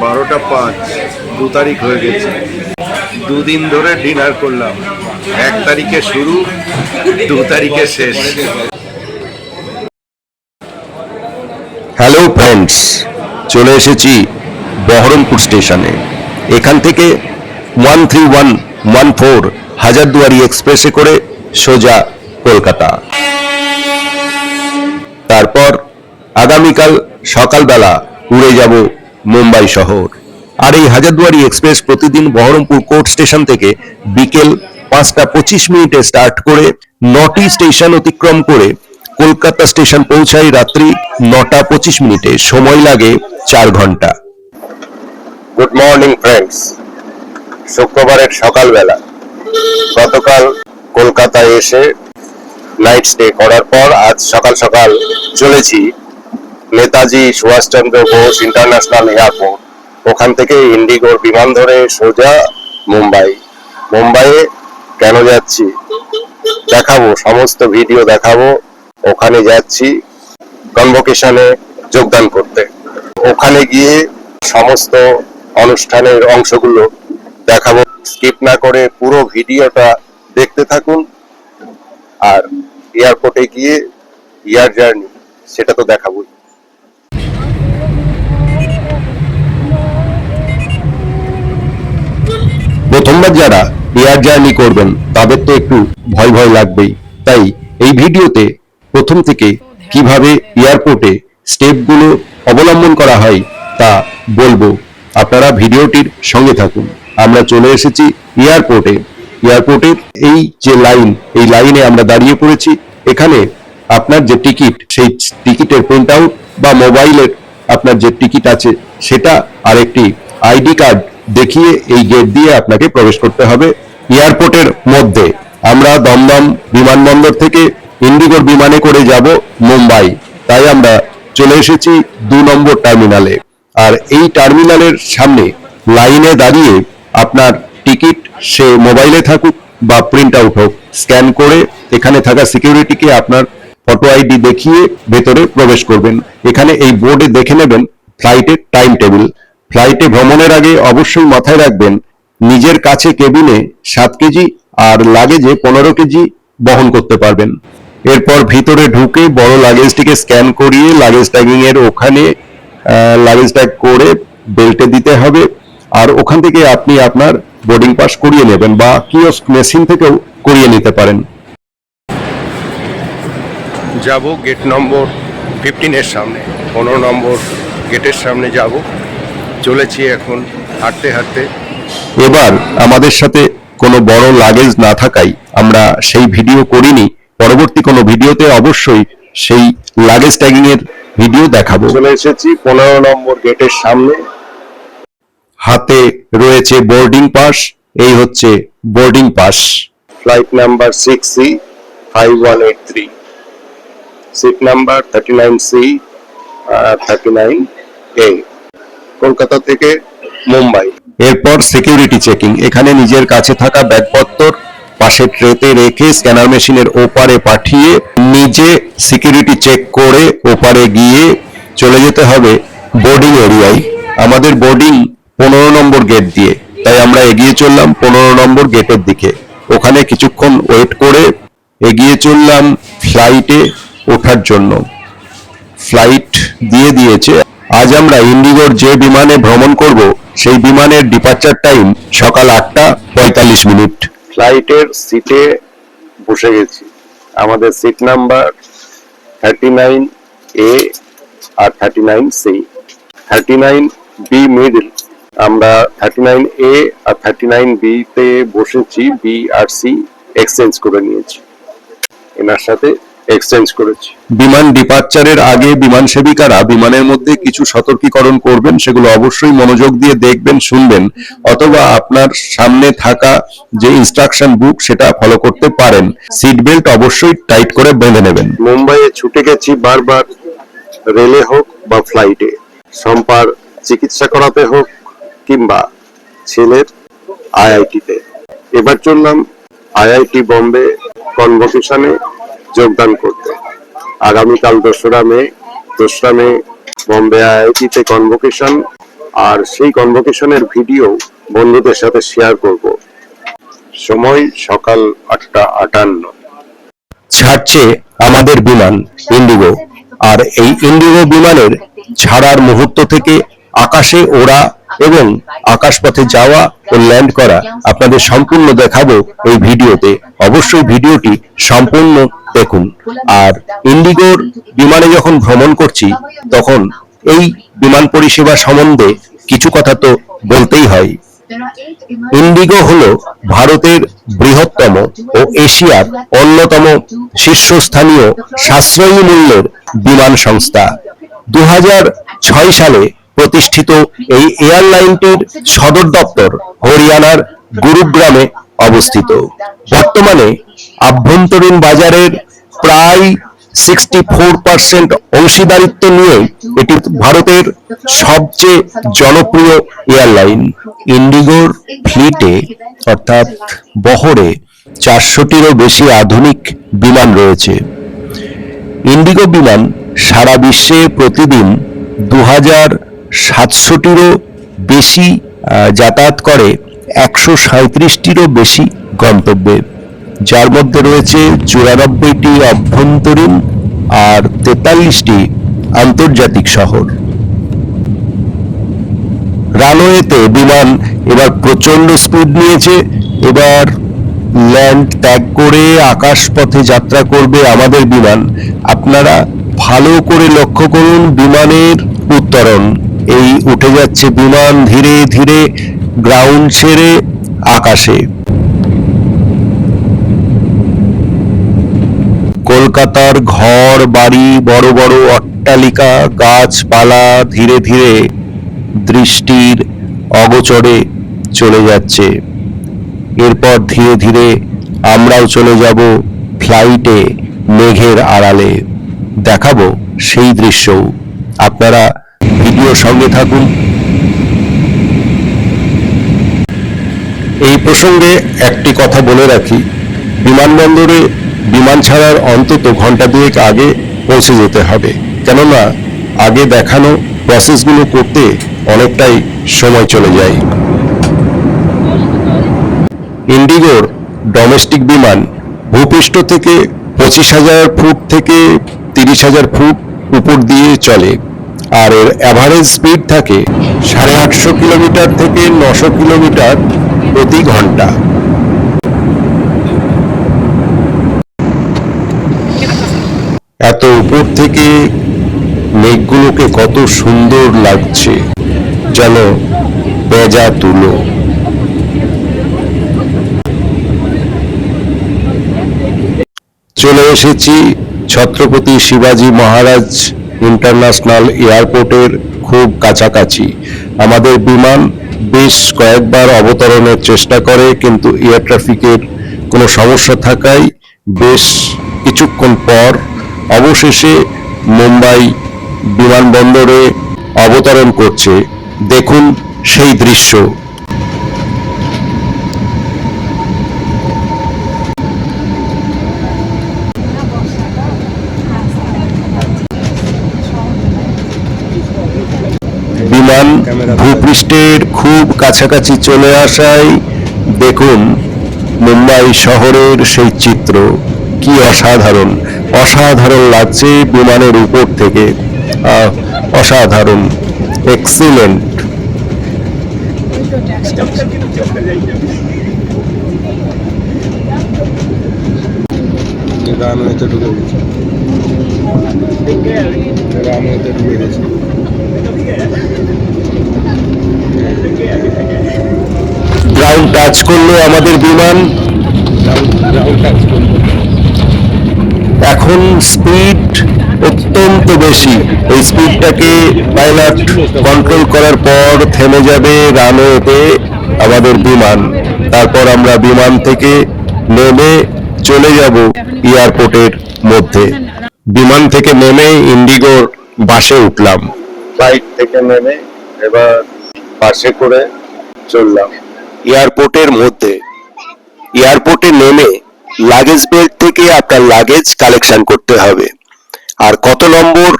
12টা 5, 2 তারিখ হয়ে গেছে। দুদিন ধরে ডিনার করলাম। 1 তারিখে শুরু, 2 তারিখে শেষ। হ্যালো ফ্রেন্ডস, চলে এসেছি বহরমপুর স্টেশনে। এখান থেকে 13114 হাজারদুয়ারি এক্সপ্রেসে করে সোজা কলকাতা। তারপর আগামীকাল সকালবেলা উড়ে যাব মুম্বাই শহর। আর এই হাজারদুয়ারি এক্সপ্রেস প্রতিদিন বহরমপুর কোর্ট স্টেশন থেকে বিকেল 5টা 25 স্টার্ট করে 9টি স্টেশন অতিক্রম করে কলকাতা স্টেশন পৌঁছায় রাত্রি 9টা 25। সময় লাগে 4 ঘন্টা। গুড মর্নিং ফ্রেন্ডস, শুক্রবারের সকালবেলা গতকাল কলকাতায় এসে নাইট স্টে করার পর আজ সকাল সকাল চলেছি নেতাজি সুভাষচন্দ্র বোস ইন্টারন্যাশনাল এয়ারপোর্ট। ওখান থেকে ইন্ডিগোর বিমান ধরে সোজা মুম্বাই। মুম্বাইয়ে কেন যাচ্ছি দেখাবো, সমস্ত ভিডিও দেখাবো। ওখানে যাচ্ছি কনভোকেশনে যোগদান করতে। ওখানে গিয়ে সমস্ত অনুষ্ঠানের অংশগুলো দেখাবো। স্কিপ না করে পুরো ভিডিওটা দেখতে থাকুন। আর এয়ারপোর্টে গিয়ে এয়ার জার্নি সেটা তো দেখাবোই। প্রথমবার যারা এয়ার জার্নি করবেন তাদের তো একটু ভয় ভয় লাগবেই। তাই এই ভিডিওতে প্রথম থেকে কিভাবে এয়ারপোর্টে স্টেপগুলো অবলম্বন করা হয় তা বলবো। আপনারা ভিডিওটির সঙ্গে থাকুন। আমরা চলে এসেছি এয়ারপোর্টে। এয়ারপোর্টের এই যে লাইন, এই লাইনে আমরা দাঁড়িয়ে পড়েছি। এখানে আপনার যে টিকিট, সেই টিকিটের প্রিন্ট আউট বা মোবাইলের আপনার যে টিকিট আছে সেটা আর একটি আইডি কার্ড দেখিয়ে এই গেট দিয়ে আপনাকে প্রবেশ করতে হবে এয়ারপোর্টের মধ্যে। আমরা দমদম বিমানবন্দর থেকে ইন্ডিগোর বিমানে করে যাব মুম্বাই। তাই আমরা চলে এসেছি 2 নম্বর টার্মিনালে। আর এই টার্মিনালের সামনে লাইনে দাঁড়িয়ে আপনার টিকিট সে মোবাইলে থাকুক বা প্রিন্ট আউট হোক, স্ক্যান করে এখানে থাকা সিকিউরিটিকে আপনার ফটো আইডি দেখিয়ে ভেতরে প্রবেশ করবেন। এখানে এই বোর্ডে দেখে নেবেন ফ্লাইটের টাইম টেবিল। ফ্লাইটে ভ্রমণের আগে অবশ্যই মাথায় রাখবেন নিজের কাছে কেবিনে 7 কেজি আর লাগেজে 15 কেজি বহন করতে পারবেন। এরপর ভিতরে ঢুকে বড় লাগেজটিকে স্ক্যান করিয়ে লাগেজ ট্যাগিং এর ওখানে লাগেজ ট্যাগ করে বেল্টে দিতে হবে। আর ওখান থেকে আপনি আপনার বোর্ডিং পাস করিয়ে নেবেন বা কিওস্ক মেশিন থেকেও করিয়ে নিতে পারেন। যাব গেট নম্বর 15 এর সামনে, 15 নম্বর গেটের সামনে যাব। চলেছি এখন হাঁটতে হাঁটতে। এবার আমাদের সাথে কোনো বড় লাগেজ না থাকায় আমরা সেই ভিডিও করিনি। পরবর্তী কোনো ভিডিওতে অবশ্যই সেই লাগেজ ট্যাগিং এর ভিডিও দেখাবো। চলে এসেছি 15 নম্বর গেটের সামনে। হাতে রয়েছে বোর্ডিং পাস। এই হচ্ছে boarding pass. Flight number 6C5183, seat number 39C 39A, Kolkata থেকে মুম্বাই। এরপর সিকিউরিটি চেকিং। এখানে নিজের কাছে থাকা ব্যাগপত্র পাশে ট্রেতে রেখে স্ক্যানার মেশিনের ওপারে পাঠিয়ে নিজে সিকিউরিটি চেক করে ওপারে গিয়ে চলে যেতে হবে বোর্ডিং এরিয়ায়। আমাদের বোর্ডিং 15 নম্বর গেট দিয়ে, তাই আমরা এগিয়ে চললাম 15 নম্বর গেটের দিকে। ওখানে কিছুক্ষণ ওয়েট করে এগিয়ে চললাম ফ্লাইটে ওঠার জন্য। ফ্লাইট দিয়ে দিয়েছে। আজ আমরা ইন্ডিগোর যে বিমানে ভ্রমণ করব সেই বিমানের ডিপার্চার টাইম সকাল 8টা 45। ফ্লাইটের সিটে বসে গেছি। আমাদের সিট নাম্বার 39A আর 39C। 39B middle. আমরা 39A আর 39B তে বসেছি। B আর C এক্সচেঞ্জ করে নিয়েছি, এনার সাথে এক্সচেঞ্জ করেছি। বিমান ডিপার্চারের আগে বিমান সেবিকারা বিমানের মধ্যে কিছু সতর্কীকরণ করবেন, সেগুলো অবশ্যই মনোযোগ দিয়ে দেখবেন, শুনবেন, অথবা আপনার সামনে থাকা যে ইনস্ট্রাকশন বুক সেটা ফলো করতে পারেন। সিট বেল্ট অবশ্যই টাইট করে বেঁধে নেবেন। মুম্বাইয়ে ছুটে গেছি বারবার, রেলে হোক বা ফ্লাইটে। সম্পার চিকিৎসা করাতে হোক কিংবা ছেলের আইআইটিতে। এবার চললাম আইআইটি বম্বে কনভোকেশনে যোগদান করতে। আগামীকাল 2রা মে বম্বে আইআইটিতে কনভোকেশন। আর সেই কনভোকেশনের ভিডিও বন্ধুদের সাথে শেয়ার করব। সময় সকাল 8:58। ছাড়ছে আমাদের বিমান ইন্ডিগো। আর এই ইন্ডিগো বিমানের ছাড়ার মুহূর্ত থেকে আকাশে ওড়া এবং আকাশপথে যাওয়া ও ল্যান্ড করা আপনাদের সম্পূর্ণ দেখাবো এই ভিডিওতে। অবশ্যই ভিডিওটি সম্পূর্ণ দেখুন। আর ইন্ডিগোর বিমানে যখন ভ্রমণ করছি তখন এই বিমান পরিষেবা সম্বন্ধে কিছু কথা তো বলতেই হয়। ইন্ডিগো হলো ভারতের বৃহত্তম ও এশিয়ার অন্যতম শীর্ষস্থানীয় সাশ্রয়ী মূল্যের বিমান সংস্থা। 2006 সালে প্রতিষ্ঠিত এই এয়ারলাইনটির সদর দপ্তর হরিয়ানার গুরুগ্রামে অবস্থিত। বর্তমানে আভ্যন্তরীণ বাজারের প্রায় 64% অংশীদারিত্ব নিয়ে এটি ভারতের সবচেয়ে জনপ্রিয় এয়ারলাইন। ইন্ডিগোর ফ্লিটে অর্থাৎ বহরে 400টিরও বেশি আধুনিক বিমান রয়েছে। ইন্ডিগো বিমান সারা বিশ্বে প্রতিদিন 2700টিরও বেশি যাতায়াত করে 137টিরও বেশি গন্তব্যে, যার মধ্যে রয়েছে 94টি অভ্যন্তরীণ আর 43টি আন্তর্জাতিক শহর। রানওয়েতে বিমান এবার প্রচন্ড স্পিড নিয়েছে। এবার ল্যান্ড ত্যাগ করে আকাশপথে যাত্রা করবে আমাদের বিমান। আপনারা ভালো করে লক্ষ্য করুন বিমানের উত্তরণ। এই উঠে যাচ্ছে বিমান ধীরে ধীরে গ্রাউন্ড ছেড়ে আকাশে। কলকাতার ঘর বাড়ি, বড় বড় অট্টালিকা, গাছপালা ধীরে ধীরে দৃষ্টির অগোচরে চলে যাচ্ছে। এরপর ধীরে ধীরে আমরাও চলে যাব ফ্লাইটে মেঘের আড়ালে। দেখাবো সেই দৃশ্য। আপনারা ভিডিও সঙ্গে থাকুন। এই প্রসঙ্গে একটি কথা বলে রাখি, বিমানবন্দরে বিমান ছাড়ার অন্তত ঘন্টা দুয়েক আগে পৌঁছে যেতে হবে, কেননা আগে দেখানো প্রসেসগুলো করতে অনেকটাই সময় চলে যায়। ইন্ডিগোর ডোমেস্টিক বিমান ভূপৃষ্ঠ থেকে 25,000 ফুট থেকে 30,000 ফুট উপর দিয়ে চলে, আর এর অ্যাভারেজ স্পিড থাকে 850 কিলোমিটার থেকে 900 কিলোমিটার প্রতি ঘন্টা। এত উপর থেকে মেঘগুলোকে কত সুন্দর লাগছে, যেন পেঁজা তুলো। চলে এসেছি ছত্রপতি শিবাজি মহারাজ ইন্টারন্যাশনাল এয়ারপোর্টের খুব কাছাকাছি। আমাদের বিমান বেশ কয়েকবার অবতরণের চেষ্টা করে, কিন্তু এয়ার ট্রাফিকের কোনো সমস্যা থাকায় বেশ কিছুক্ষণ পর অবশেষে মুম্বাই বিমানবন্দরে অবতরণ করছে। দেখুন সেই দৃশ্য। বিমান ভূপৃষ্ঠের খুব কাছাকাছি চলে আসায় দেখুন মুম্বাই শহরের সেই চিত্র। কি অসাধারণ, অসাধারণ লাগছে বিমানের উপর থেকে। অসাধারণ, এক্সিলেন্ট। গ্রাউন্ড টাচ করলো আমাদের বিমান। এখন স্পিড অত্যন্ত বেশি। এই স্পিডটাকে পাইলট কন্ট্রোল করার পর থেমে যাবে রানওয়েতে আমাদের বিমান। তারপর আমরা বিমান থেকে নেমে চলে যাব এয়ারপোর্টের মধ্যে। বিমান থেকে নেমে ইন্ডিগোর বাসে উঠলাম। ফ্লাইট থেকে নেমে এবার বাসে করে চললাম এয়ারপোর্টের মধ্যে। এয়ারপোর্টে নেমে লাগেজ বেল্ট থেকে আপনার লাগেজ কালেকশন করতে হবে। আর কত নম্বর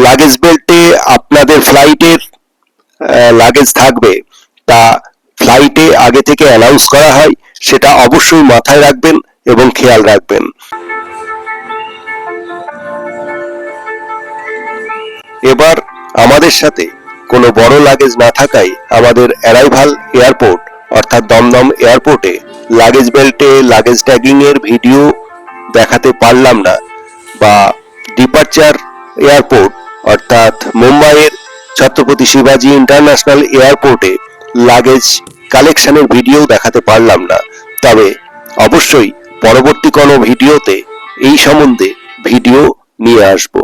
লাগেজ বেল্টে আপনাদের ফ্লাইটের লাগেজ থাকবে তা ফ্লাইটে আগে থেকে অ্যানাউন্স করা হয়, সেটা অবশ্যই মাথায় রাখবেন এবং খেয়াল রাখবেন। এবার আমাদের সাথে কোনো বড় লাগেজ না থাকায় আমাদের অ্যারাইভাল এয়ারপোর্ট অর্থাৎ দমদম এয়ারপোর্টে লাগেজ বেল্টে লাগেজ ট্যাগিং এর ভিডিও দেখাতে পারলাম না, বা ডিপারচার এয়ারপোর্ট অর্থাৎ মুম্বাইয়ের ছত্রপতি শিবাজি ইন্টারন্যাশনাল এয়ারপোর্টে লাগেজ কালেকশনের ভিডিও দেখাতে পারলাম না। তবে অবশ্যই পরবর্তী কোনো ভিডিওতে এই সম্বন্ধে ভিডিও নিয়ে আসব।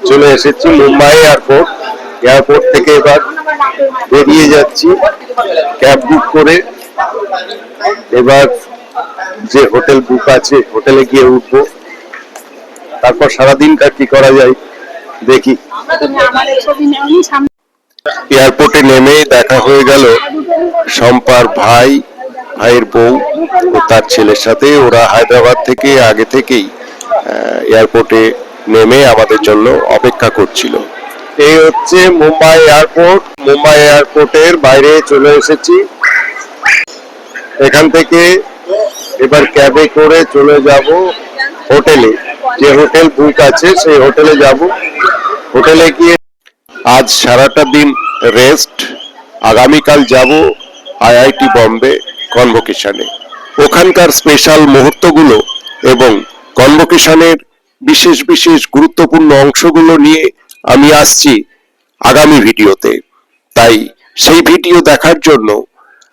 চলে এসেছি মুম্বাই এয়ারপোর্ট থেকে এবার বেরিয়ে যাচ্ছি ক্যাব বুক করে। এবার যে হোটেল বুক আছে হোটেলে গিয়ে উঠবো, তারপর সারাদিনটা কি করা যায় দেখি। এয়ারপোর্টে নেমে দেখা হয়ে গেল শম্পার ভাইয়ের বউ ও তার ছেলের সাথে। ওরা হায়দ্রাবাদ থেকে আগে থেকেই এয়ারপোর্টে নেমে আমাদের জন্য অপেক্ষা করছিল। এই হচ্ছে মুম্বাই এয়ারপোর্টের বাইরে চলে এসেছি। এখান থেকে এবার ক্যাবে করে চলে যাব হোটেলে। যে হোটেল বুক আছে সেই হোটেলে যাব। হোটেলে গিয়ে আজ সারাটা দিন রেস্ট, আগামীকাল যাব আইআইটি বম্বে কনভোকেশনে। ওখানকার স্পেশাল মুহূর্তগুলো এবং কনভোকেশনের বিশেষ বিশেষ গুরুত্বপূর্ণ অংশগুলো নিয়ে আমি আসছি আগামী ভিডিওতে। তাই সেই ভিডিও দেখার জন্য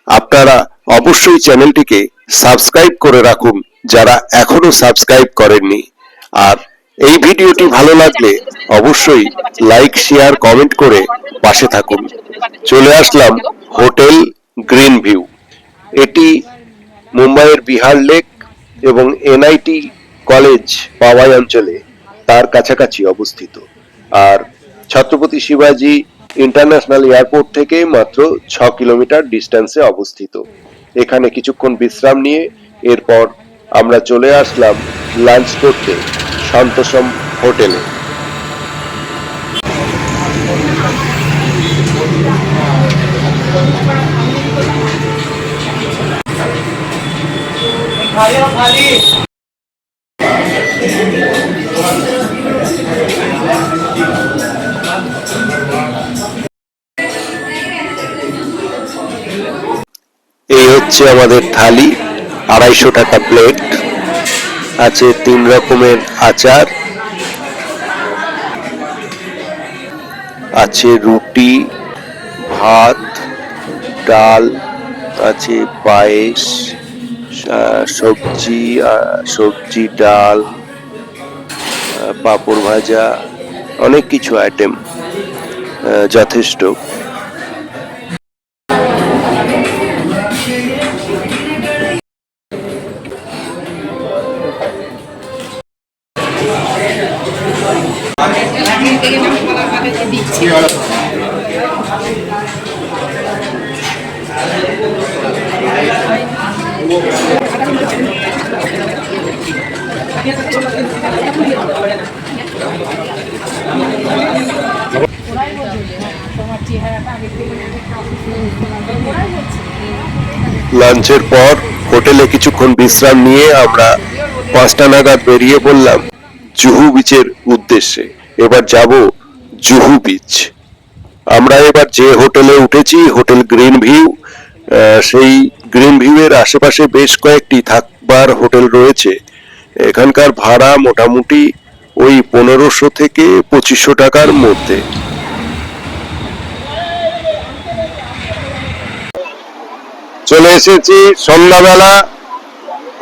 আপনারা অবশ্যই চ্যানেলটিকে সাবস্ক্রাইব করে রাখুন যারা এখনো সাবস্ক্রাইব করেননি। আর এই ভিডিওটি ভালো লাগলে অবশ্যই লাইক, শেয়ার, কমেন্ট করে পাশে থাকুন। চলে আসলাম হোটেল গ্রিন ভিউ। এটি মুম্বাইয়ের বিহার লেক এবং এনআইটি কলেজ পাওয়াই অঞ্চলে তার কাছাকাছি অবস্থিত, আর ছত্রপতি শিবাজি ইন্টারন্যাশনাল এয়ারপোর্ট থেকে মাত্র 6 কিলোমিটার ডিস্টেন্সে অবস্থিত। এখানে কিছুক্ষণ বিশ্রাম নিয়ে এরপর আমরা চলে আসলাম লাঞ্চ করতে শান্তসম হোটেলে। এই হচ্ছে আমাদের থালি, 250 টাকা প্লেট। আছে 3 রকমের আচার, আছে রুটি, ভাত, ডাল, আছে পায়েস, সবজি, ডাল, পাঁপড় ভাজা, অনেক কিছু আইটেম যথেষ্ট। লাঞ্চের পর হোটেলে কিছুক্ষণ বিশ্রাম নিয়ে আমরা 5টা নাগাদ বেরিয়ে পড়লাম জুহু বিচের উদ্দেশ্যে। এবার যাব জুহু বিচ। আমরা এবার যে হোটেলে উঠেছি হোটেল গ্রিন ভিউ, সেই গ্রিন ভিউ এর আশেপাশে বেশ কয়েকটি থাকবার হোটেল রয়েছে। এখানকার ভাড়া মোটামুটি ওই 1500 থেকে 2500 টাকার মধ্যে। চলে এসেছি সন্ধ্যাবেলা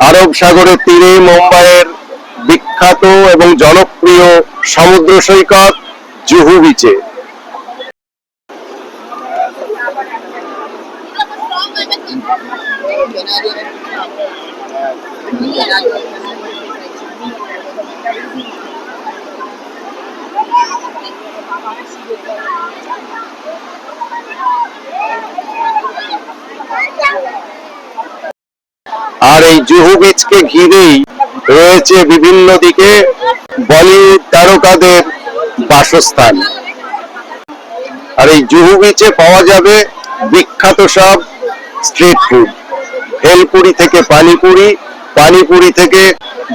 আরব সাগরের তীরে মুম্বাইয়ের বিখ্যাত এবং জনপ্রিয় সমুদ্র সৈকত জুহু বিচে। আর এই জুহু বিচকে ঘিরেই রয়েছে বিভিন্ন দিকে বলিউড তারকাদের বাসস্থান। আর এই জুহু বিচে পাওয়া যাবে বিখ্যাত সব স্ট্রিট ফুড, ভেলপুরি থেকে পানিপুরি, পানিপুরি থেকে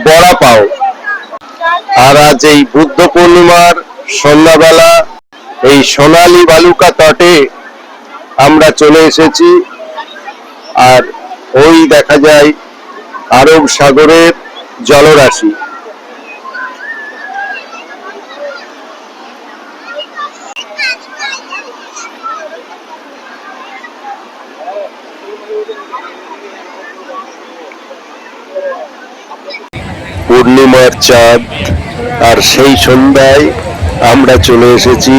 বড়া পাও। আর আজ এই বুদ্ধ পূর্ণিমার সন্ধ্যাবেলা এই সোনালী বালুকা তটে আমরা চলে এসেছি। আর ওই দেখা যায় আরব সাগরের জলরাশি। পূর্ণিমার চাঁদ আর সেই সন্ধ্যায় আমরা চলে এসেছি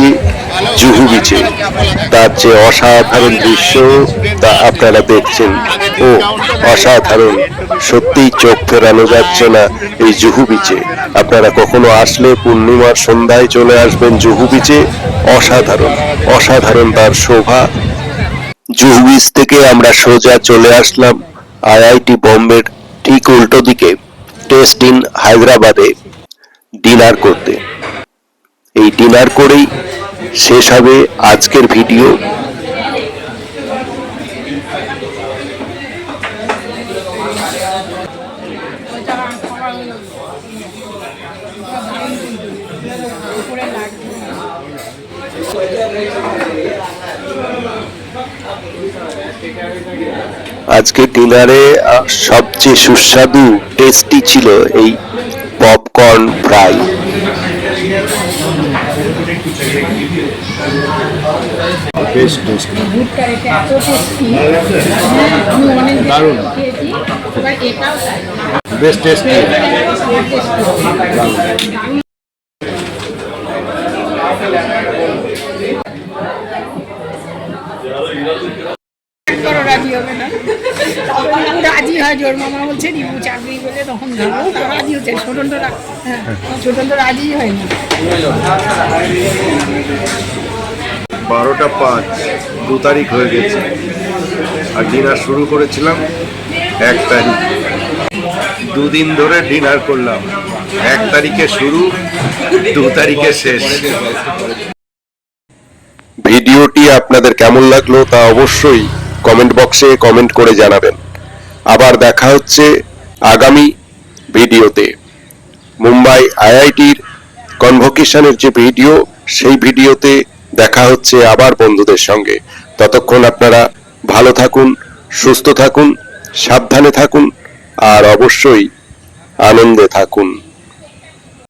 জুহু বিচে। তার যে অসাধারণ দৃশ্য তা আপনারা দেখছেন, ও অসাধারণ, সত্যিই চোখ ফেরানো যাচ্ছে না এই জুহু বিচে। আপনারা কখনো আসলে পূর্ণিমার সন্ধ্যায় চলে আসবেন জুহু বিচে। অসাধারণ অসাধারণ তার শোভা। জুহু বিচ থেকে আমরা সোজা চলে আসলাম আইআইটি বোম্বের ঠিক উল্টো দিকে টেস্ট ইন হায়দ্রাবাদে ডিনার করতে। এই ডিনার করেই শেষ হবে আজকের ভিডিও। আজকে ডিনারে সবচেয়ে সুস্বাদু টেস্টি ছিল এই পপকর্ন ফ্রাই। বেশ টেস্টি। রাজি হবে না, রাজি হয় জোর মামা বলছে রিমু চাকরি করে তখন ধরো রাজি হচ্ছে, ছোটন তো রাজি হয় না। 12টা 5, 2 তারিখ হয়ে গেছে আর ডিনার শুরু করেছিলাম 1 তারিখ। 2 দিন ধরে ডিনার করলাম, 1 তারিখে শুরু, 2 তারিখে শেষ। ভিডিওটি আপনাদের কেমন লাগলো তা অবশ্যই কমেন্ট বক্সে কমেন্ট করে জানাবেন। আবার দেখা হচ্ছে আগামী ভিডিওতে। মুম্বাই আইআইটির কনভোকেশনের যে ভিডিও, সেই ভিডিওতে দেখা হচ্ছে আবার বন্ধুদের সঙ্গে। ততক্ষণ আপনারা ভালো থাকুন, সুস্থ থাকুন, সাবধানে থাকুন আর অবশ্যই আনন্দে থাকুন।